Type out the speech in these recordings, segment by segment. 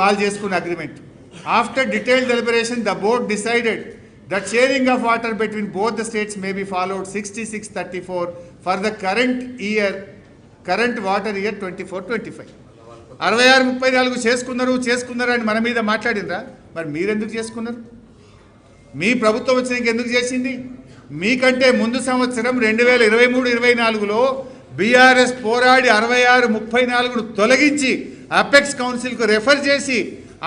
వాళ్ళు చేసుకున్న agreement. After detailed deliberation, the board decided that sharing of water between both the states may be followed 66-34 for the current water year 24-25. 66-34 చేసుకున్నారు అని మన మీద మాట్లాడినరా? మరి మీరెందుకు చేసుకున్నారు? మీ ప్రభుత్వం వచ్చినాక ఎందుకు చేసింది? మీకంటే ముందు సంవత్సరం 2023-24లో బీఆర్ఎస్ పోరాడి 66-34ను తొలగించి అపెక్స్ కౌన్సిల్కు రెఫర్ చేసి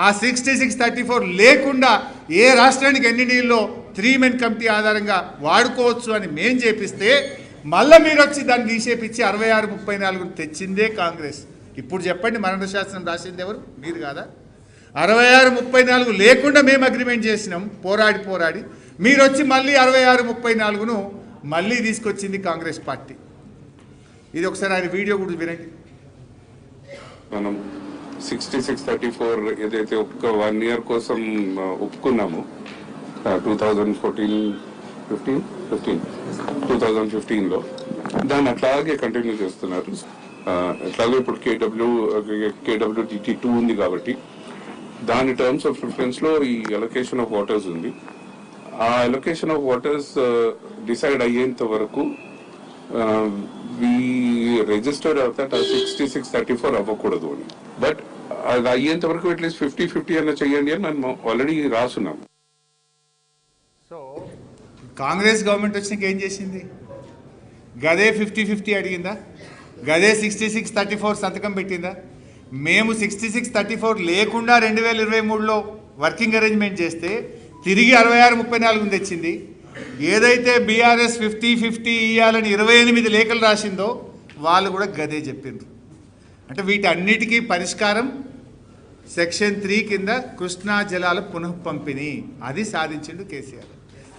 ఆ 66-34 లేకుండా ఏ రాష్ట్రానికి ఎన్ని నీళ్ళలో 3-men కమిటీ ఆధారంగా వాడుకోవచ్చు అని మేం చేపిస్తే మళ్ళీ మీరు వచ్చి దాన్ని తీసేపించి 66-34ను తెచ్చిందే కాంగ్రెస్. ఇప్పుడు చెప్పండి, మరణ శాసనం రాసింది ఎవరు? మీరు కాదా? 66-34 లేకుండా మేము అగ్రిమెంట్ చేసినాం పోరాడి మీరు వచ్చి మళ్ళీ 66-34ను మళ్ళీ తీసుకొచ్చింది కాంగ్రెస్ పార్టీ. ఇది ఒకసారి ఆయన వీడియో కూడా వినండి. మనం 66-34 ఏదైతే ఒక్క 1 year కోసం ఒప్పుకున్నాము 2015లో దాన్ని అట్లాగే కంటిన్యూ చేస్తున్నారు. ఎట్లాగో ఇప్పుడు KWDT2 ఉంది కాబట్టి దాని టర్మ్స్ ఆఫ్ రిఫరెన్స్ లో ఈ అలొకేషన్ ఆఫ్ వాటర్స్ ఉంది. ఆ అలొకేషన్ ఆఫ్ వాటర్స్ డిసైడ్ అయ్యేంత వరకు రిజిస్టర్డ్ అవుతాట 66-34 అవ్వకూడదు అని. బట్ అది అయ్యేంత వరకు అట్లీస్ట్ 50-50 అన్న చెయ్యండి అని మనం ఆల్రెడీ రాసున్నాం. సో కాంగ్రెస్ గవర్నమెంట్ వచ్చినాక ఏం చేసింది? గదే 50-50 అడిగిందా? గదే 66-34 సంతకం పెట్టిందా? మేము 66-34 లేకుండా 2023లో వర్కింగ్ అరేంజ్మెంట్ చేస్తే తిరిగి 66-34 తెచ్చింది. ఏదైతే బీఆర్ఎస్ 50-50 ఇవ్వాలని 28 లేఖలు రాసిందో వాళ్ళు కూడా గదే చెప్పిండ్రు. అంటే వీటన్నిటికీ పరిష్కారం సెక్షన్ 3 కింద కృష్ణా జలాల పునఃపంపిణీ. అది సాధించిండు కేసీఆర్.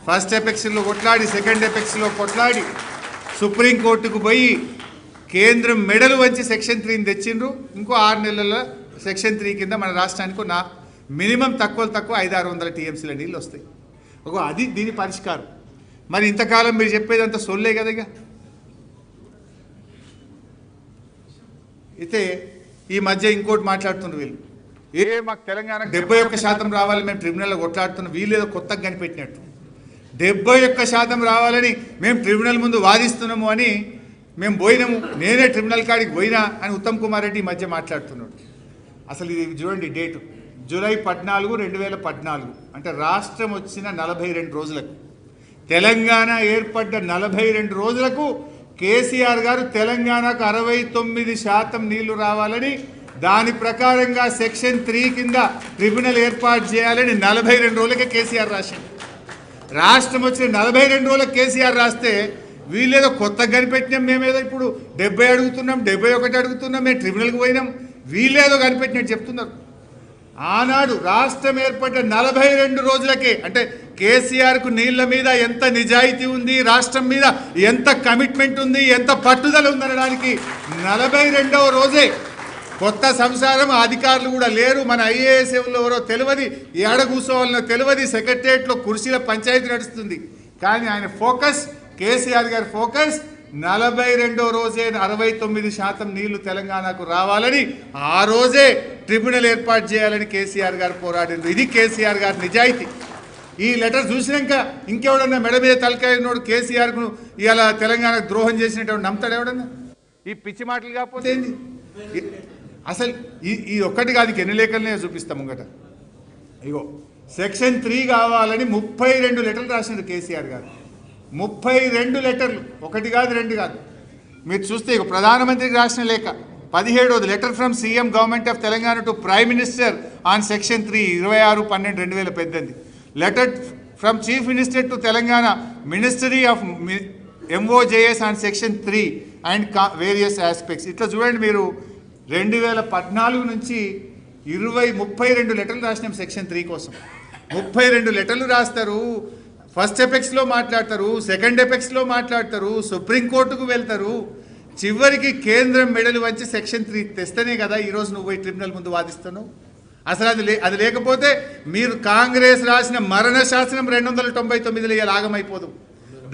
ఫస్ట్ ఎపెక్స్లో కొట్లాడి, సెకండ్ ఎపెక్స్లో కొట్లాడి, సుప్రీంకోర్టుకు పోయి కేంద్రం మెడలు వంచి సెక్షన్ 3ని తెచ్చిండ్రు. ఇంకో 6 నెలల సెక్షన్ 3 కింద మన రాష్ట్రానికి మినిమం తక్కువ 500-600 TMCల నీళ్ళు వస్తాయి. అది దీని పరిష్కారం. మరి ఇంతకాలం మీరు చెప్పేదంతా సొల్లే కదా. ఇక అయితే ఈ మధ్య ఇంకోటి మాట్లాడుతున్నారు వీళ్ళు, మాకు తెలంగాణ 71% రావాలి, మేము ట్రిబ్యునల్లో కొట్లాడుతున్నాం. వీళ్ళేదో కొత్తగా కనిపెట్టినట్టు 71% రావాలని మేము ట్రిబ్యునల్ ముందు వాదిస్తున్నాము అని మేము పోయినాము, నేనే ట్రిబ్యునల్ కాడికి పోయినా అని ఉత్తమ్ కుమార్ రెడ్డి ఈ మధ్య మాట్లాడుతున్నాడు. అసలు ఇది చూడండి డేటు, జూలై 14, 2014. అంటే రాష్ట్రం వచ్చిన 42 రోజులకు, తెలంగాణ ఏర్పడ్డ 42 రోజులకు కేసీఆర్ గారు తెలంగాణకు 69% నీళ్లు రావాలని, దాని ప్రకారంగా సెక్షన్ 3 కింద ట్రిబ్యునల్ ఏర్పాటు చేయాలని 42 రోజులకే కేసీఆర్ రాశారు. రాష్ట్రం వచ్చిన 42 రోజులకు కేసీఆర్ రాస్తే వీళ్ళేదో కొత్తగా కనిపెట్టినాం, మేమేదో ఇప్పుడు 70 అడుగుతున్నాం, 71 అడుగుతున్నాం, మేము ట్రిబ్యునల్కి పోయినాం, వీళ్ళేదో కనిపెట్టినట్టు చెప్తున్నారు. ఆనాడు రాష్ట్రం ఏర్పడ్డ 42 రోజులకే, అంటే కేసీఆర్కు నీళ్ల మీద ఎంత నిజాయితీ ఉంది, రాష్ట్రం మీద ఎంత కమిట్మెంట్ ఉంది, ఎంత పట్టుదల ఉందనడానికి 42వ రోజే కొత్త సంసారం. అధికారులు కూడా లేరు, మన IAS ఎవరో తెలియదు, ఏడ కూర్చోవాలనో తెలియదు, సెక్రటరియట్లో కుర్చీల పంచాయతీ నడుస్తుంది. కానీ ఆయన ఫోకస్, కేసీఆర్ గారి ఫోకస్ 42వ రోజే 69% నీళ్లు తెలంగాణకు రావాలని, ఆ రోజే ట్రిబ్యునల్ ఏర్పాటు చేయాలని కేసీఆర్ గారు పోరాడింది. ఇది కేసీఆర్ గారి నిజాయితీ. ఈ లెటర్ చూసినాక ఇంకెవడన్నా మెడ మీద తలకాయనోడు కేసీఆర్కు ఇలా తెలంగాణకు ద్రోహం చేసినట్టు నమ్ముతాడు ఎవడన్నా? ఈ పిచ్చి మాటలు కాకపోతే ఏంది? అసలు ఈ ఒక్కటి కాదు, ఎన్ని లేఖలనే చూపిస్తాం ముంగట. ఇగో సెక్షన్ 3 కావాలని 32 లెటర్లు రాసిండు కేసీఆర్ గారు. 32 లెటర్లు, ఒకటి కాదు, రెండు కాదు. మీరు చూస్తే ఇక ప్రధానమంత్రికి రాసిన లేఖ 17వ letter from CM government of Telangana to prime minister on section 3, 26/12/2018. Letter from chief minister to Telangana ministry of MOJS on section 3 and various aspects. ఇట్లా చూడండి మీరు, 2014 నుంచి 32 లెటర్లు రాసినాం సెక్షన్ 3 కోసం. 32 లెటర్లు రాస్తారు, ఫస్ట్ ఎపెక్స్లో మాట్లాడతారు, సెకండ్ ఎపెక్స్లో మాట్లాడతారు, సుప్రీంకోర్టుకు వెళ్తారు, చివరికి కేంద్రం మెడలు వంచి సెక్షన్ 3 తెస్తేనే కదా ఈరోజు నువ్వు పోయి ట్రిబ్యునల్ ముందు వాదిస్తున్నావు. అసలు అది లేకపోతే మీరు కాంగ్రెస్ రాసిన మరణ శాసనం 299లో ఇలా ఆగమైపోదు.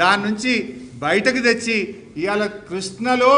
దాని నుంచి బయటకు తెచ్చి ఇవాళ కృష్ణలో